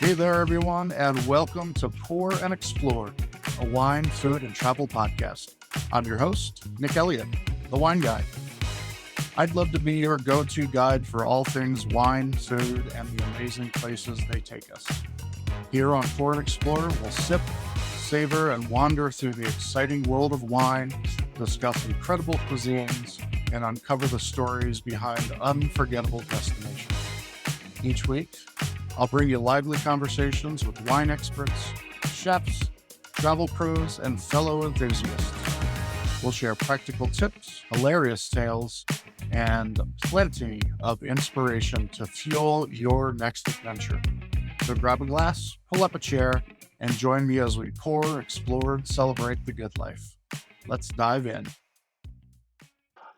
Hey there, everyone, and welcome to Pour and Explore, a wine, food, and travel podcast. I'm your host, Nick Elliott, the wine guy. I'd love to be your go-to guide for all things wine, food, and the amazing places they take us. Here on Pour and Explore, we'll sip, savor, and wander through the exciting world of wine, discuss incredible cuisines, and uncover the stories behind unforgettable destinations. Each week, I'll bring you lively conversations with wine experts, chefs, travel pros, and fellow enthusiasts. We'll share practical tips, hilarious tales, and plenty of inspiration to fuel your next adventure. So grab a glass, pull up a chair, and join me as we pour, explore, and celebrate the good life. Let's dive in.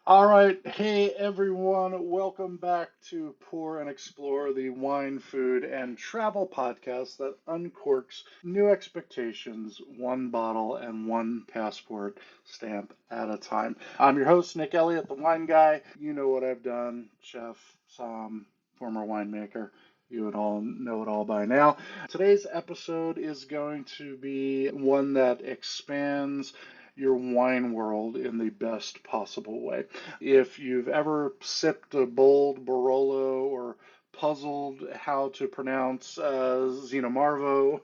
All right. Hey, everyone. Welcome back to Pour and Explore, the wine, food, and travel podcast that uncorks new expectations, one bottle and one passport stamp at a time. I'm your host, Nick Elliott, the wine guy. You know what I've done, chef, som, former winemaker. You would all know it all by now. Today's episode is going to be one that expands your wine world in the best possible way. If you've ever sipped a bold Barolo or puzzled how to pronounce Xinomavro,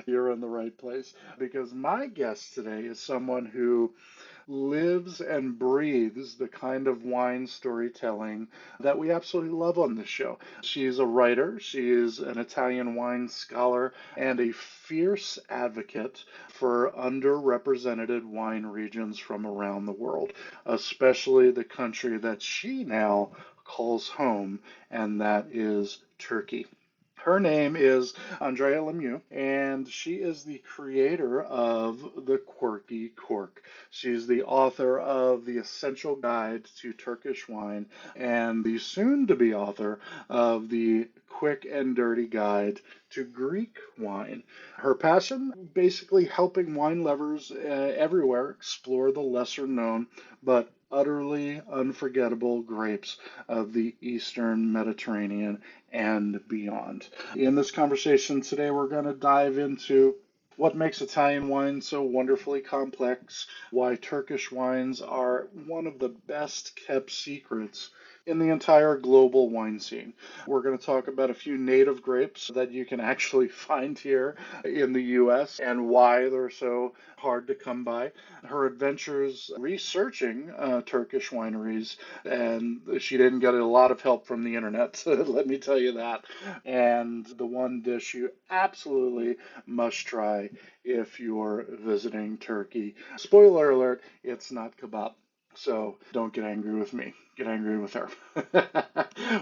you're in the right place. Because my guest today is someone who lives and breathes the kind of wine storytelling that we absolutely love on this show. She's a writer, she is an Italian wine scholar, and a fierce advocate for underrepresented wine regions from around the world, especially the country that she now calls home, and that is Turkey. Her name is Andrea Lemieux, and she is the creator of the Quirky Cork. She's the author of The Essential Guide to Turkish Wine and the soon-to-be author of The Quick and Dirty Guide to Greek Wine. Her passion, basically helping wine lovers everywhere explore the lesser-known but utterly unforgettable grapes of the Eastern Mediterranean and beyond. In this conversation today, we're going to dive into what makes Italian wine so wonderfully complex, why Turkish wines are one of the best kept secrets in the entire global wine scene. We're going to talk about a few native grapes that you can actually find here in the US and why they're so hard to come by. Her adventures researching Turkish wineries, and she didn't get a lot of help from the internet, let me tell you that. And the one dish you absolutely must try if you're visiting Turkey. Spoiler alert, it's not kebab. So don't get angry with me. Get angry with her.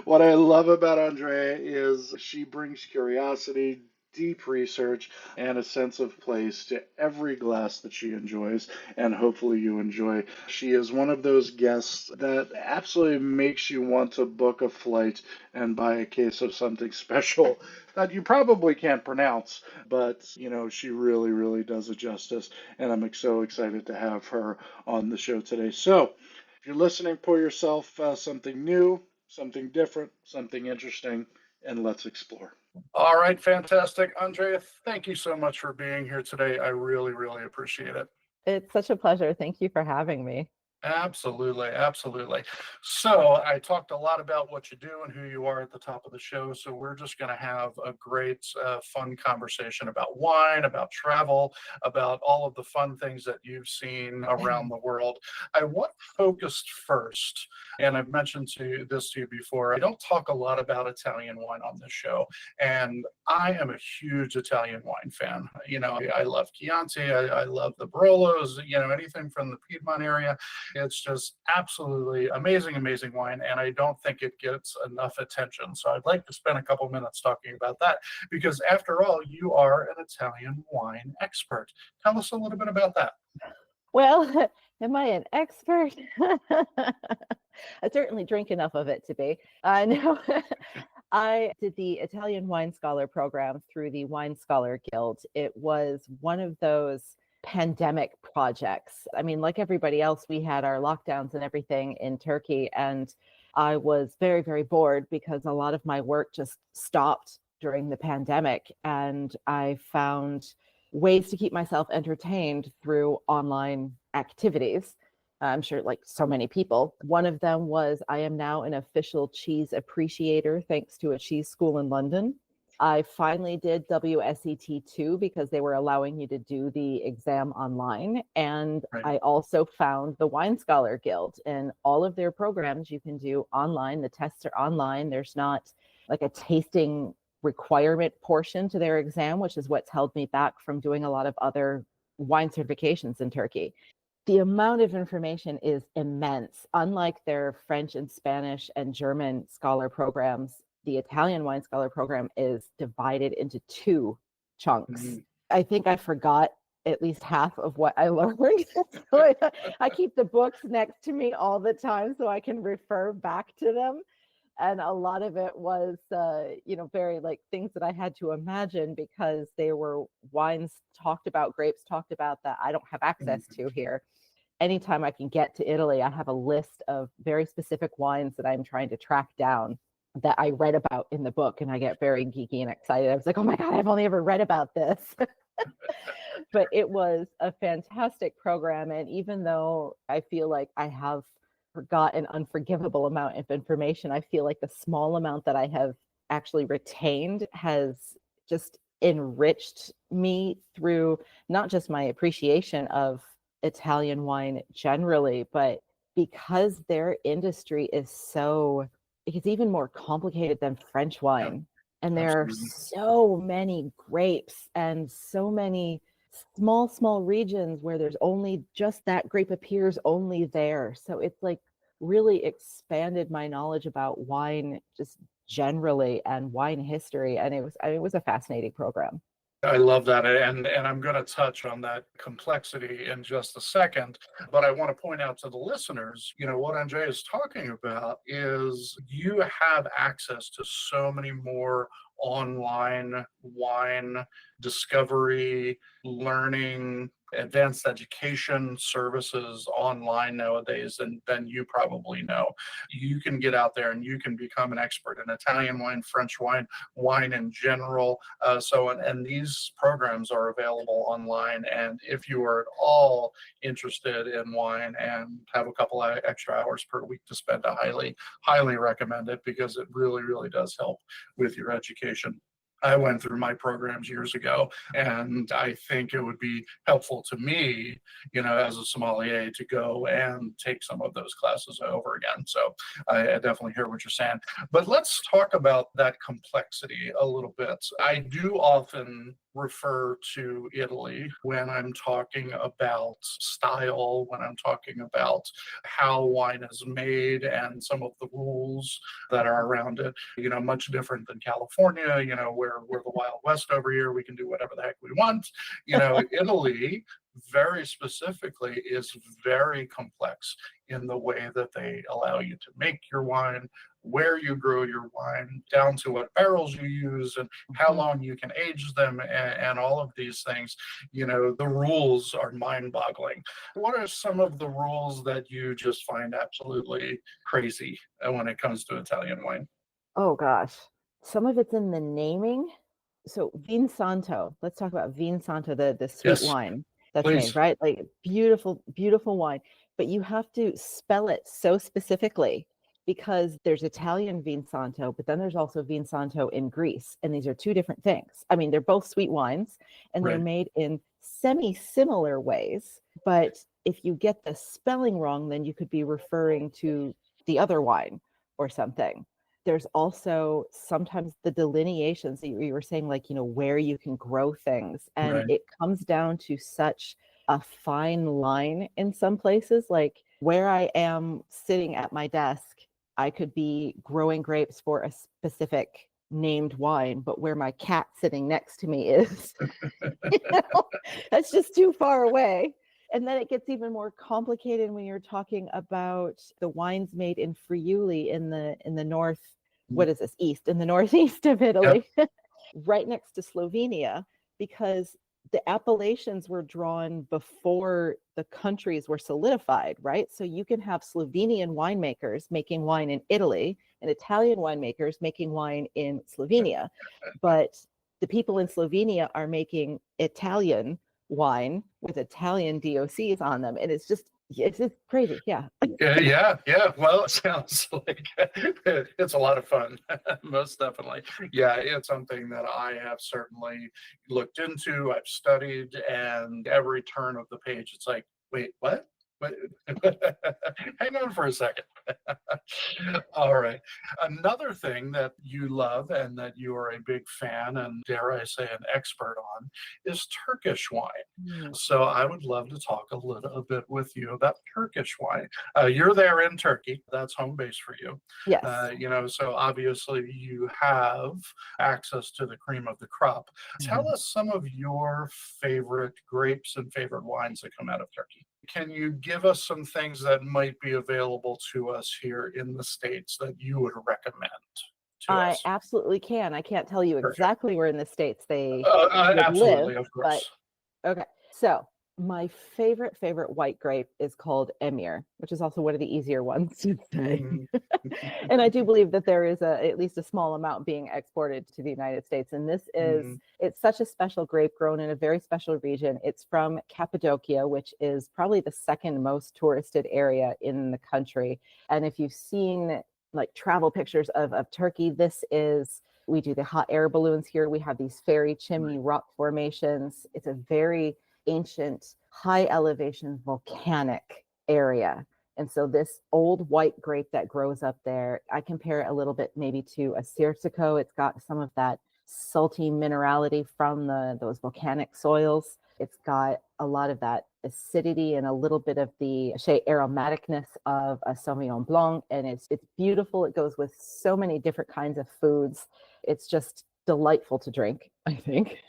What I love about Andrea is she brings curiosity, deep research, and a sense of place to every glass that she enjoys, and hopefully you enjoy. She is one of those guests that absolutely makes you want to book a flight and buy a case of something special that you probably can't pronounce, but she really, really does it justice, and I'm so excited to have her on the show today. So, if you're listening, pour yourself something new, something different, something interesting, and let's explore. All right, fantastic. Andrea, thank you so much for being here today. I really, really appreciate it. It's such a pleasure. Thank you for having me. Absolutely, absolutely. So I talked a lot about what you do and who you are at the top of the show. So we're just going to have a great, fun conversation about wine, about travel, about all of the fun things that you've seen around the world. I want focused first, and I've mentioned this to you before. I don't talk a lot about Italian wine on this show, and I am a huge Italian wine fan. I love Chianti, I love the Barolos, anything from the Piedmont area. It's just absolutely amazing, amazing wine, and I don't think it gets enough attention. So I'd like to spend a couple minutes talking about that, because after all, you are an Italian wine expert. Tell us a little bit about that. Well, am I an expert? I certainly drink enough of it to be. No, I did the Italian Wine Scholar program through the Wine Scholar Guild. It was one of those pandemic projects. I mean, like everybody else, we had our lockdowns and everything in Turkey, and I was very, very bored because a lot of my work just stopped during the pandemic, and I found ways to keep myself entertained through online activities. I'm sure, like so many people. One of them was I am now an official cheese appreciator thanks to a cheese school in London. I finally did WSET2 because they were allowing you to do the exam online. And Right. I also found the Wine Scholar Guild, and all of their programs you can do online. The tests are online. There's not like a tasting requirement portion to their exam, which is what's held me back from doing a lot of other wine certifications in Turkey. The amount of information is immense. Unlike their French and Spanish and German scholar programs, the Italian wine scholar program is divided into two chunks. Mm-hmm. I think I forgot at least half of what I learned. So I keep the books next to me all the time so I can refer back to them. And a lot of it was, very like things that I had to imagine because they were wines talked about, grapes talked about that I don't have access to here. Anytime I can get to Italy, I have a list of very specific wines that I'm trying to track down that I read about in the book, and I get very geeky and excited. I was like, oh my God, I've only ever read about this. But it was a fantastic program. And even though I feel like I have forgot an unforgivable amount of information, I feel like the small amount that I have actually retained has just enriched me through not just my appreciation of Italian wine generally, but because their industry is it's even more complicated than French wine. And there are so many grapes and so many small regions where there's only just that grape appears only there. So it's like really expanded my knowledge about wine just generally and wine history. And it was a fascinating program. I love that. And I'm going to touch on that complexity in just a second. But I want to point out to the listeners, what Andrea is talking about is you have access to so many more online wine discovery, learning, advanced education services online nowadays than you probably know. You can get out there and you can become an expert in Italian wine, French wine, wine in general. And these programs are available online. And if you are at all interested in wine and have a couple of extra hours per week to spend, I highly recommend it because it really, really does help with your education. I went through my programs years ago, and I think it would be helpful to me, as a sommelier, to go and take some of those classes over again. So I definitely hear what you're saying. But let's talk about that complexity a little bit. I do often refer to Italy when I'm talking about style, when I'm talking about how wine is made and some of the rules that are around it, much different than California, where we're the Wild West over here. We can do whatever the heck we want. Italy very specifically is very complex in the way that they allow you to make your wine, where you grow your wine, down to what barrels you use and how long you can age them, and all of these things. The rules are mind-boggling. What are some of the rules that you just find absolutely crazy when it comes to Italian wine? Oh gosh, some of it's in the naming. So Vin Santo, let's talk about Vin Santo, the sweet wine that's made, right? Like beautiful wine, but you have to spell it so specifically because there's Italian Vin Santo, but then there's also Vin Santo in Greece. And these are two different things. I mean, they're both sweet wines and they're made in semi-similar ways. But if you get the spelling wrong, then you could be referring to the other wine or something. There's also sometimes the delineations that you were saying, like, where you can grow things. And it comes down to such a fine line in some places, like where I am sitting at my desk, I could be growing grapes for a specific named wine, but where my cat sitting next to me is, that's just too far away. And then it gets even more complicated when you're talking about the wines made in Friuli in the north. What is this? East, in the northeast of Italy, right next to Slovenia, because the appellations were drawn before the countries were solidified, right? So you can have Slovenian winemakers making wine in Italy and Italian winemakers making wine in Slovenia. But the people in Slovenia are making Italian wine with Italian DOCs on them. And it's just crazy. Yeah. Yeah. Well, it sounds like it's a lot of fun. Most definitely. Yeah, it's something that I have certainly looked into, I've studied, and every turn of the page, it's like, wait, what? What? Hang on for a second. All right. Another thing that you love and that you are a big fan and, dare I say, an expert on is Turkish wine. So I would love to talk a little bit with you about Turkish wine. You're there in Turkey. That's home base for you. Yes. So obviously you have access to the cream of the crop. Tell us some of your favorite grapes and favorite wines that come out of Turkey. Can you give us some things that might be available to us here in the States that you would recommend to I us? absolutely can. I can't tell you exactly where in the States they would Absolutely, live, of course. but okay. So my favorite white grape is called Emir, which is also one of the easier ones to say. And I do believe that there is at least a small amount being exported to the United States. And this is, it's such a special grape grown in a very special region. It's from Cappadocia, which is probably the second most touristed area in the country. And if you've seen like travel pictures of Turkey, we do the hot air balloons here. We have these fairy chimney rock formations. It's a very ancient, high elevation, volcanic area. And so this old white grape that grows up there, I compare it a little bit maybe to a Sirsico. It's got some of that salty minerality from those volcanic soils. It's got a lot of that acidity and a little bit of the aromaticness of a Sauvignon Blanc. And it's beautiful. It goes with so many different kinds of foods. It's just delightful to drink, I think.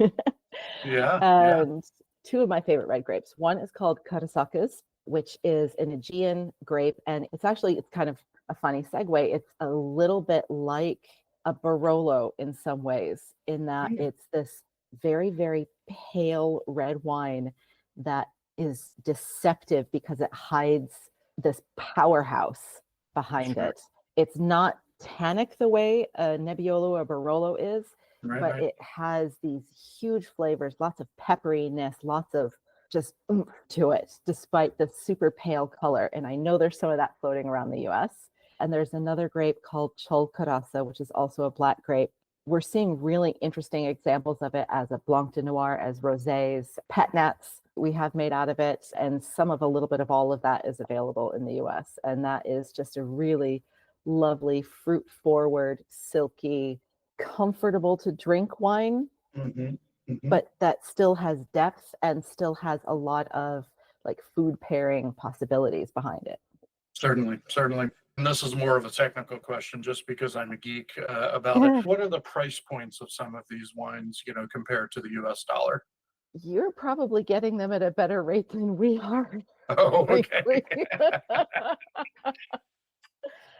And two of my favorite red grapes. One is called Karasakas, which is an Aegean grape. And it's kind of a funny segue. It's a little bit like a Barolo in some ways, in that it's this very, very pale red wine that is deceptive because it hides this powerhouse behind it. It's not tannic the way a Nebbiolo or Barolo is, but it has these huge flavors, lots of pepperiness, lots of just oomph to it, despite the super pale color. And I know there's some of that floating around the US. And there's another grape called Çalkarası, which is also a black grape. We're seeing really interesting examples of it as a Blanc de Noir, as rosés, pet nats we have made out of it. And some of a little bit of all of that is available in the US. And that is just a really lovely, fruit forward, silky, comfortable to drink wine, but that still has depth and still has a lot of like food pairing possibilities behind it. Certainly. And this is more of a technical question just because I'm a geek about it. What are the price points of some of these wines, compared to the US dollar? You're probably getting them at a better rate than we are. Oh, okay.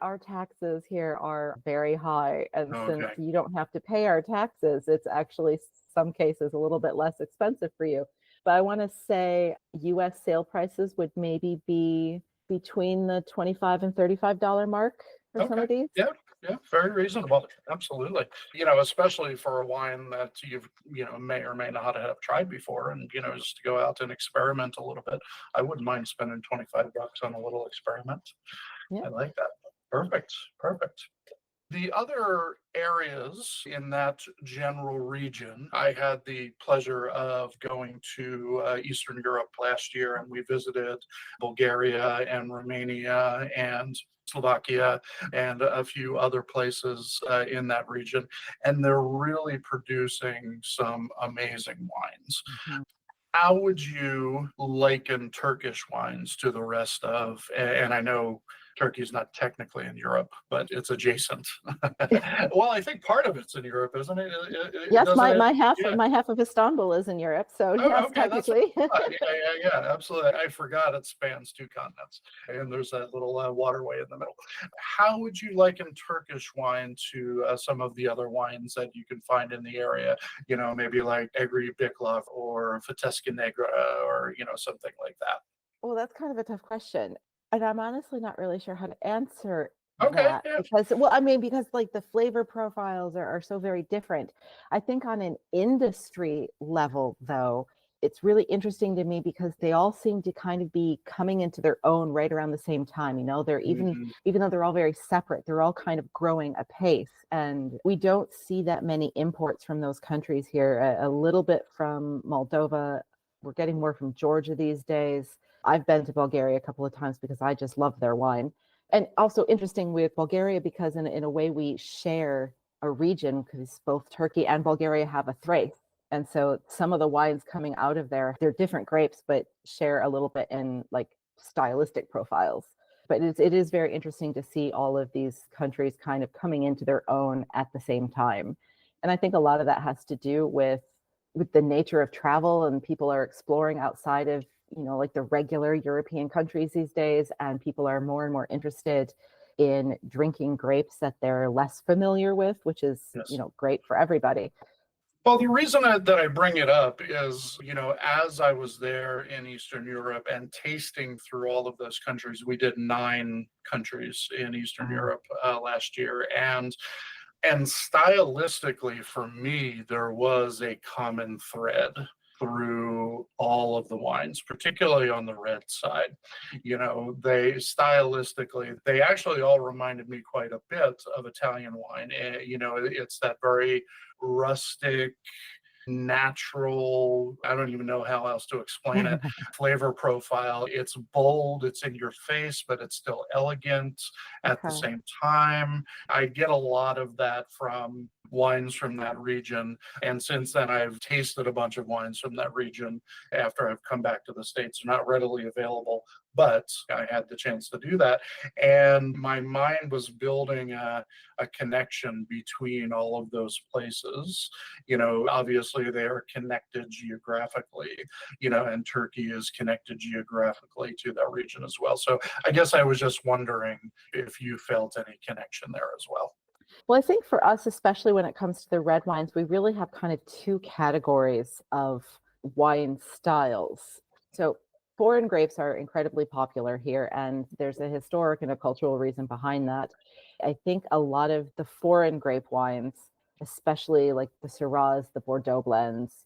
Our taxes here are very high. And since you don't have to pay our taxes, it's actually some cases a little bit less expensive for you. But I want to say US sale prices would maybe be between the $25 and $35 mark for some of these. Yeah, very reasonable. Absolutely. Especially for a wine that you've, may or may not have tried before, and, just to go out and experiment a little bit. I wouldn't mind spending $25 on a little experiment. I like that. Perfect. The other areas in that general region, I had the pleasure of going to Eastern Europe last year, and we visited Bulgaria and Romania and Slovakia and a few other places in that region. And they're really producing some amazing wines. How would you liken Turkish wines to the rest of, and I know Turkey's not technically in Europe, but it's adjacent. Well, I think part of it's in Europe, isn't it? Yes, Doesn't it? my half Yeah. my half of Istanbul is in Europe, so Oh, yes, okay, that's technically. yeah, absolutely. I forgot it spans two continents, and there's that little waterway in the middle. How would you liken Turkish wine to some of the other wines that you can find in the area? Maybe like Egri Biklav or Fiteske Negra or something like that. Well, that's kind of a tough question. And I'm honestly not really sure how to answer Okay, that yeah. because, well, I mean, because like the flavor profiles are so very different. I think on an industry level, though, it's really interesting to me because they all seem to kind of be coming into their own right around the same time. They're Mhm. even though they're all very separate, they're all kind of growing apace. And we don't see that many imports from those countries here. A little bit from Moldova. We're getting more from Georgia these days. I've been to Bulgaria a couple of times because I just love their wine. And also interesting with Bulgaria because in a way we share a region because both Turkey and Bulgaria have a Thrace. And so some of the wines coming out of there, they're different grapes, but share a little bit in like stylistic profiles. But it is very interesting to see all of these countries kind of coming into their own at the same time. And I think a lot of that has to do with the nature of travel, and people are exploring outside of like the regular European countries these days, and people are more and more interested in drinking grapes that they're less familiar with, which is Yes. great for everybody. Well, the reason that I bring it up is, as I was there in Eastern Europe and tasting through all of those countries, we did 9 countries in Eastern Europe last year. And stylistically, for me, there was a common thread through all of the wines, particularly on the red side. They stylistically, they actually all reminded me quite a bit of Italian wine. It's that very rustic, natural, I don't even know how else to explain it, flavor profile. It's bold, it's in your face, but it's still elegant at the same time. I get a lot of that from wines from that region. And since then, I've tasted a bunch of wines from that region after I've come back to the States. They're not readily available, but I had the chance to do that. And my mind was building a connection between all of those places. Obviously they are connected geographically, and Turkey is connected geographically to that region as well. So I guess I was just wondering if you felt any connection there as well. Well, I think for us, especially when it comes to the red wines, we really have kind of 2 categories of wine styles. So foreign grapes are incredibly popular here, and there's a historic and a cultural reason behind that. I think a lot of the foreign grape wines, especially like the Syrahs, the Bordeaux blends,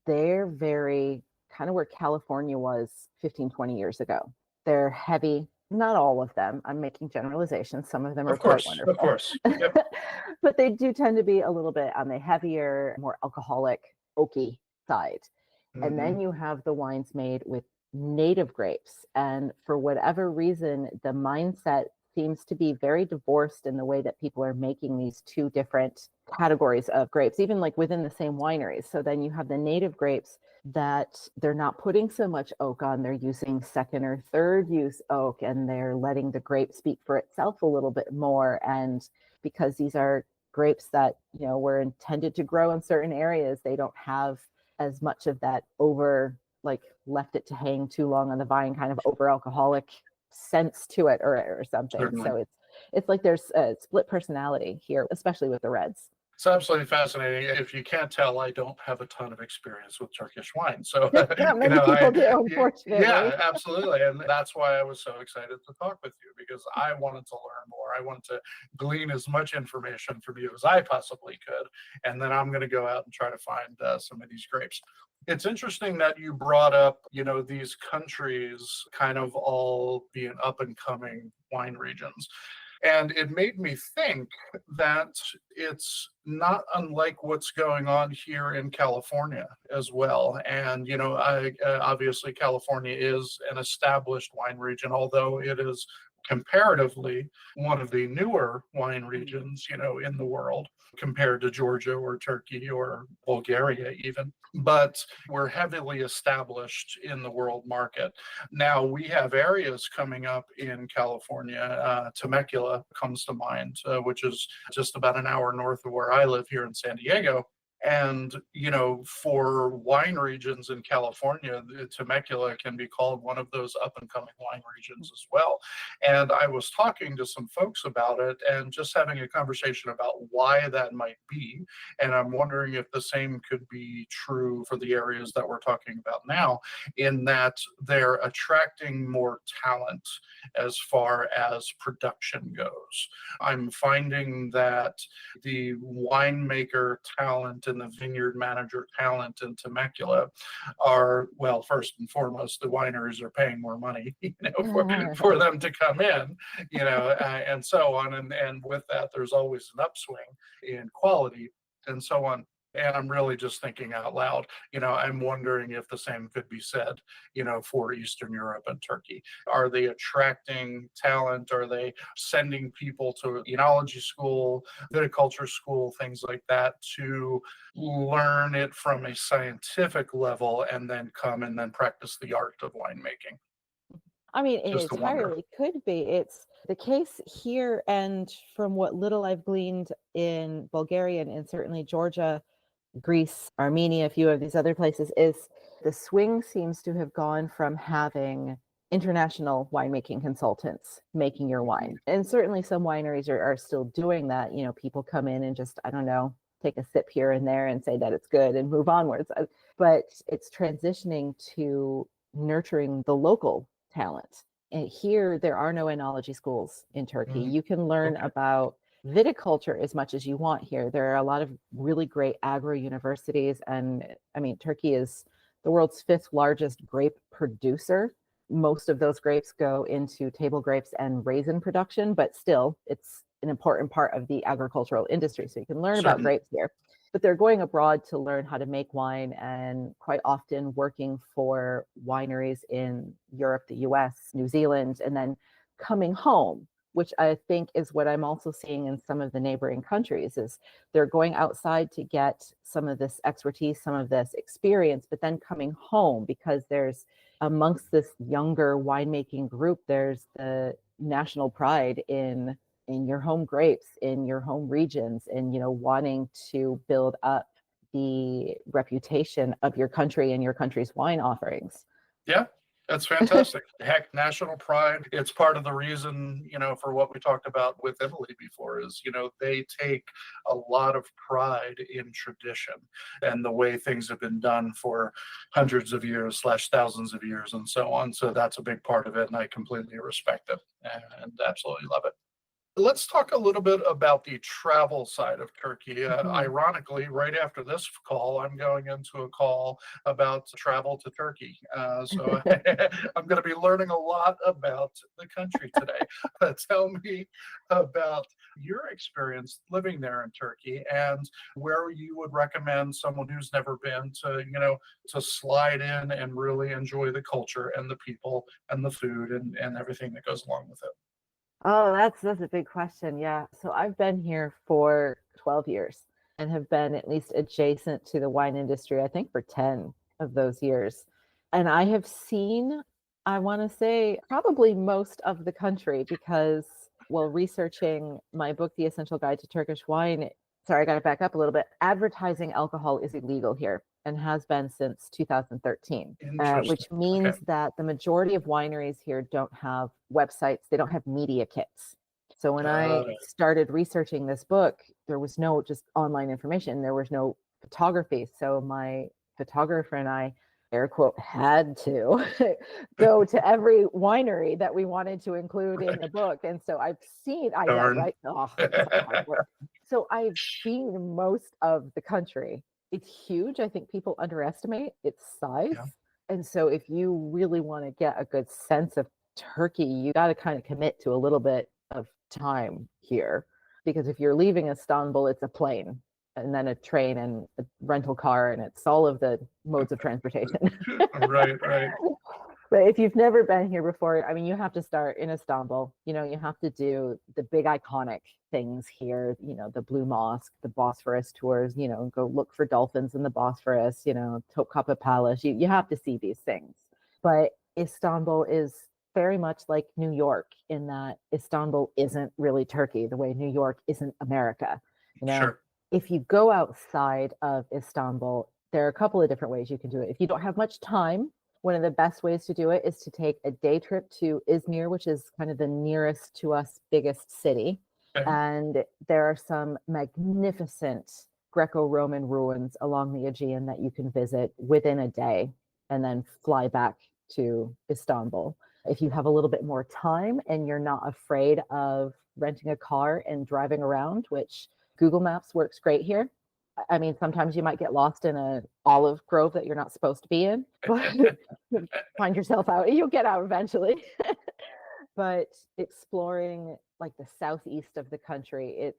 they're very kind of where California was 15, 20 years ago. They're heavy. Not all of them. I'm making generalizations. Some of them are quite wonderful. Of course. Yep. But they do tend to be a little bit on the heavier, more alcoholic, oaky side. And then you have the wines made with native grapes. And for whatever reason, the mindset seems to be very divorced in the way that people are making these 2 different categories of grapes, even like within the same wineries. So then you have the native grapes that they're not putting so much oak on, they're using second or third use oak, and they're letting the grape speak for itself a little bit more. And because these are grapes that were intended to grow in certain areas, they don't have as much of that over, like, left it to hang too long on the vine kind of over alcoholic sense to it or something. Certainly. So it's like there's a split personality here, especially with the reds. It's absolutely fascinating. If you can't tell, I don't have a ton of experience with Turkish wine. So, Not many people do, unfortunately. Yeah, absolutely. And that's why I was so excited to talk with you, because I wanted to learn more. I wanted to glean as much information from you as I possibly could. And then I'm going to go out and try to find some of these grapes. It's interesting that you brought up, these countries kind of all being up and coming wine regions. And it made me think that it's not unlike what's going on here in California as well. And, obviously California is an established wine region, although it is comparatively one of the newer wine regions, in the world compared to Georgia or Turkey or Bulgaria even. But we're heavily established in the world market. Now we have areas coming up in California. Temecula comes to mind, which is just about an hour north of where I live here in San Diego. And, for wine regions in California, Temecula can be called one of those up and coming wine regions as well. And I was talking to some folks about it and just having a conversation about why that might be. And I'm wondering if the same could be true for the areas that we're talking about now, in that they're attracting more talent as far as production goes. I'm finding that the winemaker talent and the vineyard manager talent in Temecula are, well, first and foremost, the wineries are paying more money, for them to come in, and so on. And with that, there's always an upswing in quality and so on. And I'm really just thinking out loud, I'm wondering if the same could be said, for Eastern Europe and Turkey. Are they attracting talent? Are they sending people to enology school, viticulture school, things like that, to learn it from a scientific level and then come and then practice the art of winemaking? I mean, it Just to wonder. entirely could be. It's the case here, and from what little I've gleaned in Bulgaria and certainly Georgia, Greece, Armenia, a few of these other places, is the swing seems to have gone from having international winemaking consultants making your wine. And certainly some wineries are still doing that. People come in and just, I don't know, take a sip here and there and say that it's good and move onwards. But it's transitioning to nurturing the local talent. And here, there are no enology schools in Turkey. You can learn about viticulture as much as you want here. There are a lot of really great agro universities. And I mean, Turkey is the world's 5th largest grape producer. Most of those grapes go into table grapes and raisin production, but still, it's an important part of the agricultural industry. So you can learn about grapes here. But they're going abroad to learn how to make wine, and quite often working for wineries in Europe, the US, New Zealand, and then coming home, which I think is what I'm also seeing in some of the neighboring countries, is they're going outside to get some of this expertise, some of this experience, but then coming home, because there's, amongst this younger winemaking group, there's the national pride in your home grapes, in your home regions, and wanting to build up the reputation of your country and your country's wine offerings. Yeah, that's fantastic. Heck, national pride. It's part of the reason, for what we talked about with Italy before, is, they take a lot of pride in tradition and the way things have been done for hundreds of years / thousands of years and so on. So that's a big part of it, and I completely respect it and absolutely love it. Let's talk a little bit about the travel side of Turkey. Ironically, right after this call, I'm going into a call about travel to Turkey. So I'm going to be learning a lot about the country today. Tell me about your experience living there in Turkey, and where you would recommend someone who's never been to slide in and really enjoy the culture and the people and the food and everything that goes along with it. Oh, that's a big question. Yeah. So I've been here for 12 years and have been at least adjacent to the wine industry, I think, for 10 of those years. And I have seen, I want to say, probably most of the country, because while researching my book, The Essential Guide to Turkish Wine, sorry, I got to back up a little bit. Advertising alcohol is illegal here and has been since 2013, which means that the majority of wineries here don't have websites. They don't have media kits. So when I started researching this book, there was no just online information. There was no photography. So my photographer and I, air quote, had to go to every winery that we wanted to include in the book. And so I've seen, I know, right? Oh, so I've seen most of the country. It's huge. I think people underestimate its size. Yeah. And so if you really want to get a good sense of Turkey, you got to kind of commit to a little bit of time here. Because if you're leaving Istanbul, it's a plane and then a train and a rental car, and it's all of the modes of transportation. Right. But if you've never been here before, I mean, you have to start in Istanbul. You have to do the big iconic things here, the Blue Mosque, the Bosphorus tours, go look for dolphins in the Bosphorus, Topkapi Palace. You have to see these things. But Istanbul is very much like New York in that Istanbul isn't really Turkey the way New York isn't America. Sure. If you go outside of Istanbul, there are a couple of different ways you can do it. If you don't have much time, one of the best ways to do it is to take a day trip to Izmir, which is kind of the nearest to us biggest city. Okay. And there are some magnificent Greco-Roman ruins along the Aegean that you can visit within a day and then fly back to Istanbul. If you have a little bit more time and you're not afraid of renting a car and driving around, which Google Maps works great here. I mean, sometimes you might get lost in an olive grove that you're not supposed to be in, but find yourself out. You'll get out eventually. But exploring like the southeast of the country,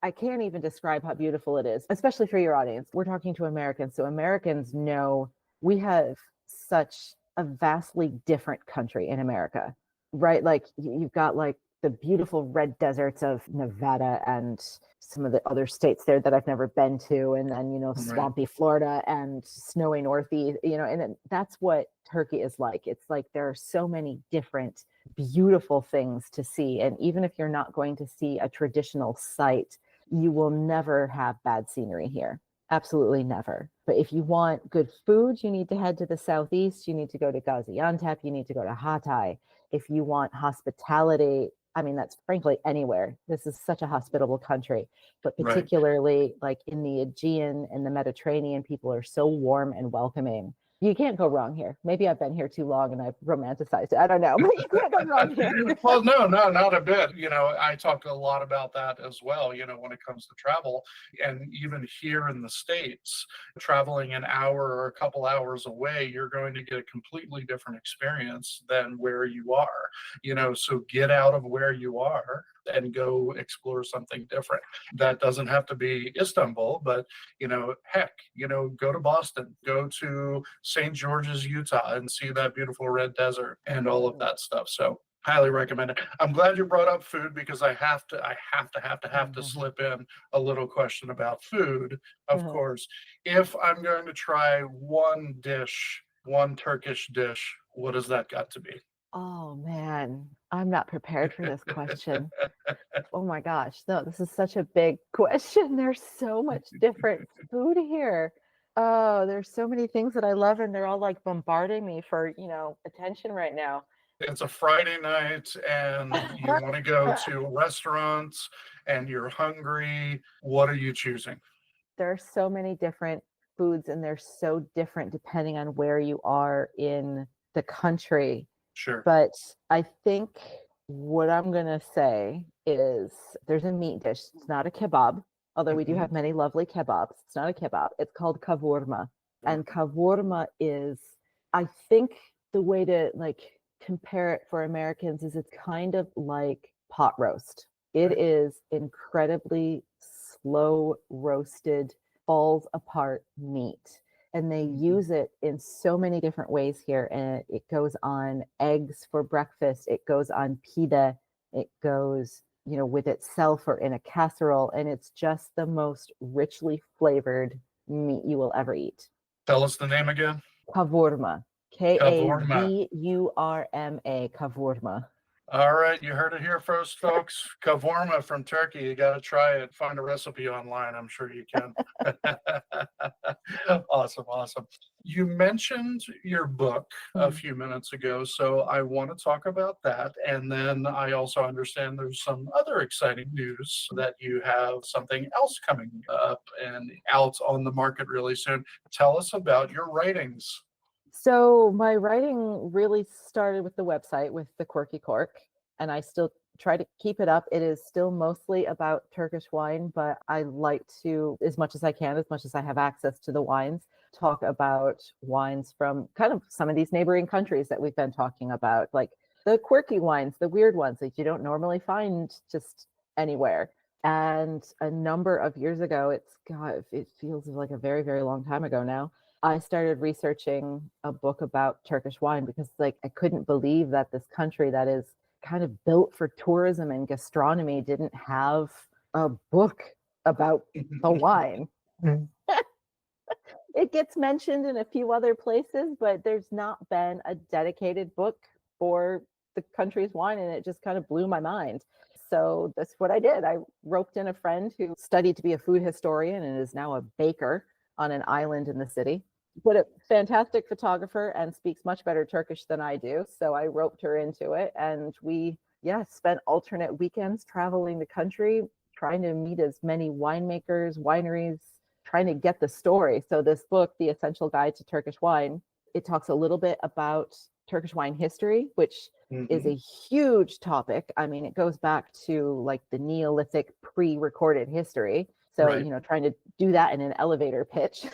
I can't even describe how beautiful it is, especially for your audience. We're talking to Americans, so Americans know we have such a vastly different country in America, right? Like you've got like the beautiful red deserts of Nevada and some of the other states there that I've never been to, and then swampy Florida and snowy Northeast, and that's what Turkey is like. It's like there are so many different beautiful things to see, and even if you're not going to see a traditional site, you will never have bad scenery here. Absolutely never. But if you want good food, you need to head to the southeast. You need to go to Gaziantep. You need to go to Hatay. If you want hospitality, I mean, that's frankly anywhere. This is such a hospitable country, but particularly like in the Aegean and the Mediterranean, people are so warm and welcoming. You can't go wrong here. Maybe I've been here too long and I've romanticized it. I don't know, but you can't go wrong here. Well, no, not a bit. I talk a lot about that as well, when it comes to travel. And even here in the States, traveling an hour or a couple hours away, you're going to get a completely different experience than where you are. So get out of where you are and go explore something different. That doesn't have to be Istanbul, but heck, go to Boston, go to St. George's, Utah, and see that beautiful red desert and all of that stuff. So highly recommend it. I'm glad you brought up food because I have to slip in a little question about food, of course. If I'm going to try one Turkish dish, what has that got to be? Oh man, I'm not prepared for this question. Oh my gosh, no, this is such a big question. There's so much different food here. Oh, there's so many things that I love, and they're all like bombarding me for, attention right now. It's a Friday night and you want to go to restaurants and you're hungry. What are you choosing? There are so many different foods, and they're so different depending on where you are in the country. Sure. But I think what I'm going to say is there's a meat dish. It's not a kebab, although we do have many lovely kebabs. It's not a kebab. It's called kavurma. And kavurma is, I think the way to like compare it for Americans is it's kind of like pot roast. It is incredibly slow roasted, falls apart meat. And they use it in so many different ways here. And it goes on eggs for breakfast. It goes on pide. It goes, with itself or in a casserole. And it's just the most richly flavored meat you will ever eat. Tell us the name again. Kavurma. Kavurma. Kavurma. All right, you heard it here first, folks. Kavurma from Turkey. You got to try it. Find a recipe online. I'm sure you can. Awesome. You mentioned your book a few minutes ago, so I want to talk about that. And then I also understand there's some other exciting news that you have something else coming up and out on the market really soon. Tell us about your writings. So my writing really started with the website, with the Quirky Cork, and I still try to keep it up. It is still mostly about Turkish wine, but I like to, as much as I can, as much as I have access to the wines, talk about wines from kind of some of these neighboring countries that we've been talking about, like the quirky wines, the weird ones that you don't normally find just anywhere. And a number of years ago, it feels like a very, very long time ago now, I started researching a book about Turkish wine because like I couldn't believe that this country that is kind of built for tourism and gastronomy didn't have a book about the wine. It gets mentioned in a few other places, but there's not been a dedicated book for the country's wine, and it just kind of blew my mind. So that's what I did. I roped in a friend who studied to be a food historian and is now a baker on an island in the city, but a fantastic photographer and speaks much better Turkish than I do. So I roped her into it, and we, spent alternate weekends traveling the country, trying to meet as many winemakers, wineries, trying to get the story. So this book, The Essential Guide to Turkish Wine, it talks a little bit about Turkish wine history, which is a huge topic. I mean, it goes back to like the Neolithic pre-recorded history. So, Right. Trying to do that in an elevator pitch.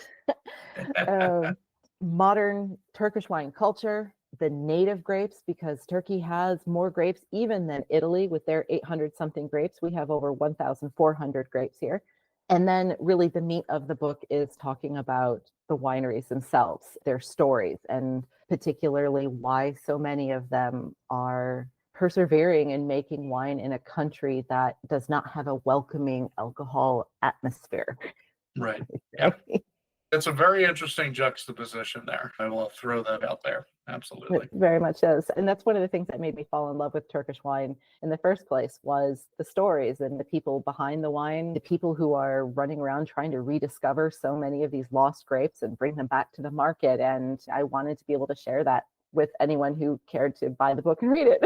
Modern Turkish wine culture, the native grapes, because Turkey has more grapes even than Italy with their 800 something grapes. We have over 1,400 grapes here. And then really the meat of the book is talking about the wineries themselves, their stories, and particularly why so many of them are persevering and making wine in a country that does not have a welcoming alcohol atmosphere. Right. Yeah. It's a very interesting juxtaposition there. I will throw that out there. Absolutely. It very much is. And that's one of the things that made me fall in love with Turkish wine in the first place was the stories and the people behind the wine, the people who are running around trying to rediscover so many of these lost grapes and bring them back to the market. And I wanted to be able to share that with anyone who cared to buy the book and read it.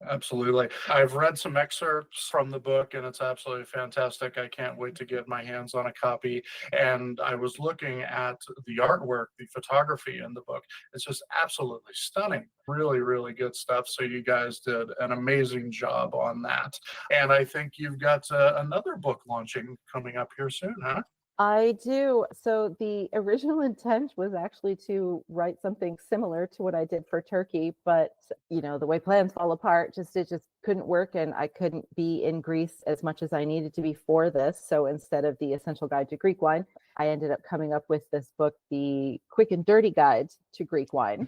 Absolutely. I've read some excerpts from the book and it's absolutely fantastic. I can't wait to get my hands on a copy. And I was looking at the artwork, the photography in the book. It's just absolutely stunning. Really, really good stuff. So you guys did an amazing job on that. And I think you've got another book launching coming up here soon, huh? I do. So the original intent was actually to write something similar to what I did for Turkey, but the way plans fall apart, it just couldn't work, and I couldn't be in Greece as much as I needed to be for this. So instead of the Essential Guide to Greek Wine, I ended up coming up with this book, The Quick and Dirty Guide to Greek Wine.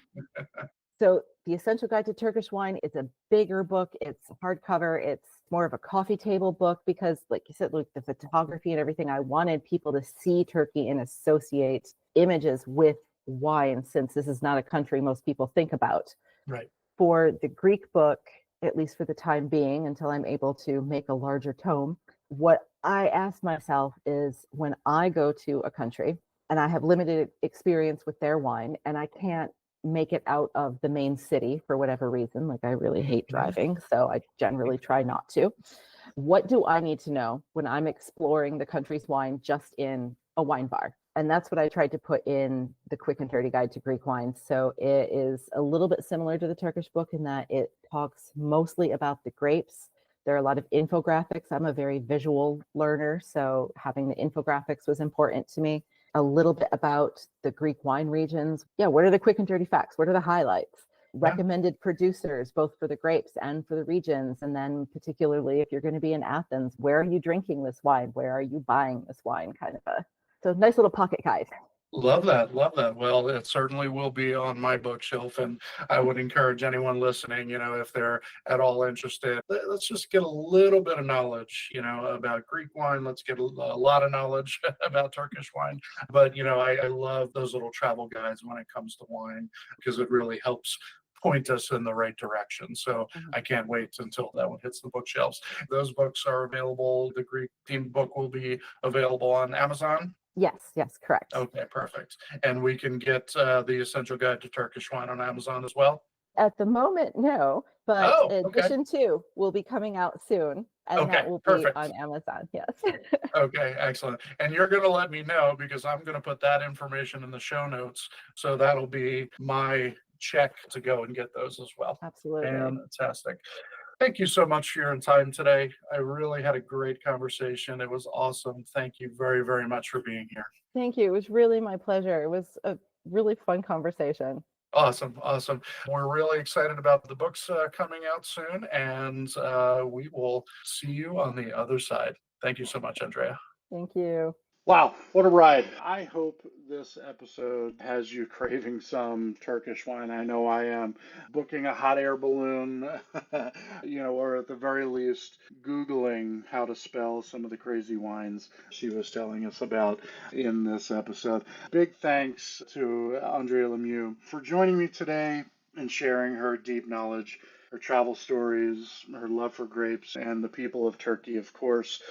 So The Essential Guide to Turkish Wine is a bigger book. It's hardcover. It's more of a coffee table book because, like you said, the photography and everything, I wanted people to see Turkey and associate images with wine, since this is not a country most people think about. Right. For the Greek book, at least for the time being, until I'm able to make a larger tome, what I ask myself is, when I go to a country and I have limited experience with their wine and I can't make it out of the main city for whatever reason, like I really hate driving, so I generally try not to. What do I need to know when I'm exploring the country's wine just in a wine bar? And that's what I tried to put in The Quick and Dirty Guide to Greek Wine. So it is a little bit similar to the Turkish book in that it talks mostly about the grapes. There are a lot of infographics. I'm a very visual learner, so having the infographics was important to me. A little bit about the Greek wine regions. Yeah, what are the quick and dirty facts? What are the highlights? Recommended producers, both for the grapes and for the regions. And then particularly if you're going to be in Athens, where are you drinking this wine? Where are you buying this wine? So nice little pocket guide. Love that. Love that. Well, it certainly will be on my bookshelf. And I would encourage anyone listening, if they're at all interested, let's just get a little bit of knowledge, about Greek wine. Let's get a lot of knowledge about Turkish wine. But, I love those little travel guides when it comes to wine because it really helps point us in the right direction. So I can't wait until that one hits the bookshelves. Those books are available. The Greek themed book will be available on Amazon. Yes, correct. Okay, perfect. And we can get the Essential Guide to Turkish Wine on Amazon as well? At the moment, no, but edition 2 will be coming out soon, and that will be on Amazon. Yes. Okay, excellent. And you're going to let me know because I'm going to put that information in the show notes. So that'll be my check to go and get those as well. Absolutely. Fantastic. Thank you so much for your time today. I really had a great conversation. It was awesome. Thank you very, very much for being here. Thank you. It was really my pleasure. It was a really fun conversation. Awesome. We're really excited about the books coming out soon, and we will see you on the other side. Thank you so much, Andrea. Thank you. Wow, what a ride. I hope this episode has you craving some Turkish wine. I know I am. Booking a hot air balloon, or at the very least, Googling how to spell some of the crazy wines she was telling us about in this episode. Big thanks to Andrea Lemieux for joining me today and sharing her deep knowledge, her travel stories, her love for grapes, and the people of Turkey, of course.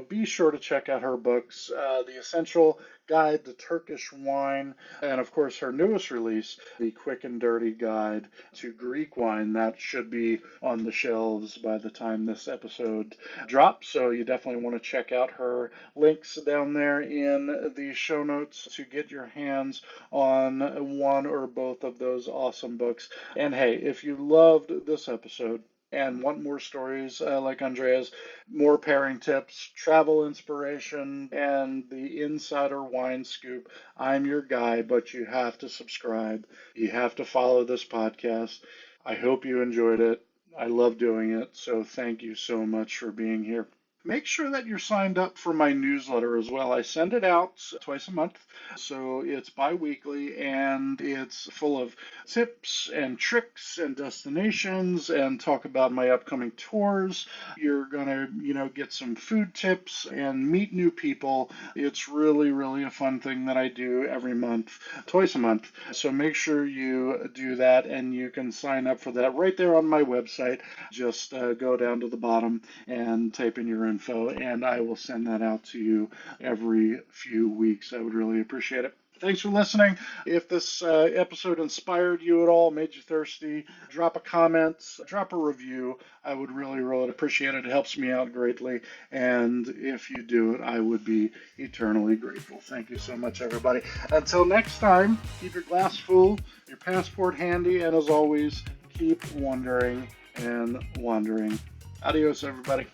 Be sure to check out her books, The Essential Guide to Turkish Wine, and of course her newest release, The Quick and Dirty Guide to Greek Wine. That should be on the shelves by the time this episode drops, so you definitely want to check out her links down there in the show notes to get your hands on one or both of those awesome books. And hey, if you loved this episode, and want more stories like Andrea's, more pairing tips, travel inspiration, and the insider wine scoop, I'm your guy, but you have to subscribe. You have to follow this podcast. I hope you enjoyed it. I love doing it, so thank you so much for being here. Make sure that you're signed up for my newsletter as well. I send it out twice a month, so it's bi-weekly, and it's full of tips and tricks and destinations and talk about my upcoming tours. You're going to, get some food tips and meet new people. It's really, really a fun thing that I do every month, twice a month. So make sure you do that, and you can sign up for that right there on my website. Just go down to the bottom and type in your info, and I will send that out to you every few weeks. I would really appreciate it. Thanks for listening. If this episode inspired you at all, made you thirsty, drop a comment, drop a review. I would really, really appreciate it. It helps me out greatly. And if you do it, I would be eternally grateful. Thank you so much, everybody. Until next time, keep your glass full, your passport handy, and as always, keep wondering and wandering. Adios, everybody.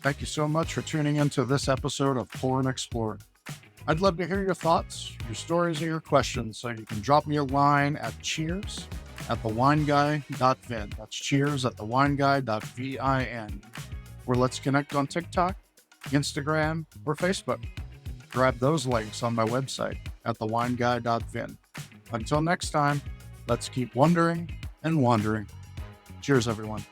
Thank you so much for tuning into this episode of Pour and Explore. I'd love to hear your thoughts, your stories, or your questions, so you can drop me a line at cheers@thewineguy.vin. That's cheers@thewineguy.vin. Or let's connect on TikTok, Instagram, or Facebook. Grab those links on my website at thewineguy.vin. Until next time, let's keep wondering and wandering. Cheers, everyone.